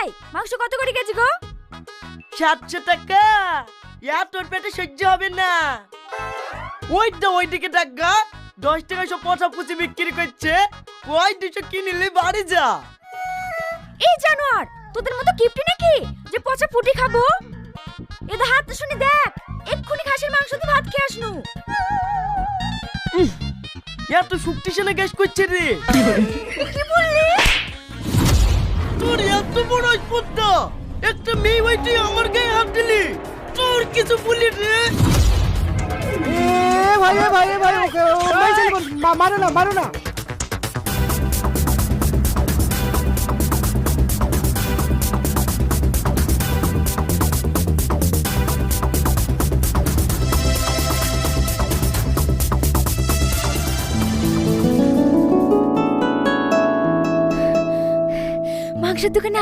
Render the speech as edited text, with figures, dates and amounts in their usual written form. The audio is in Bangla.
এই মাংস কত করে কেজি গো? 700 টাকা। তোর পেটে সহ্য হবে না। ওইদিকে টাকা 10 টাকা সব পচা পুচি বিক্রি করছে। ওই 200 কিনলে বাড়ি যা। এই জানোয়ার, তোদের মতো কিপটি নাকি যে পচা ফুটি খাবো? এদের হাত তো শুনি দেখ, এক্ষুনি খাসির মাংস দিয়ে ভাত খেয়ে আসনু। এত শক্তিশালী গ্যাস করছে রে। কি বললি? তোর এত বড় স্পর্ধা, একটা মেয়ে ভাই তুই আমার গায়ে হাত দিলি। তোর কিছু বলি রে। ভাই ওকে মারো না। মাংসের দোকানে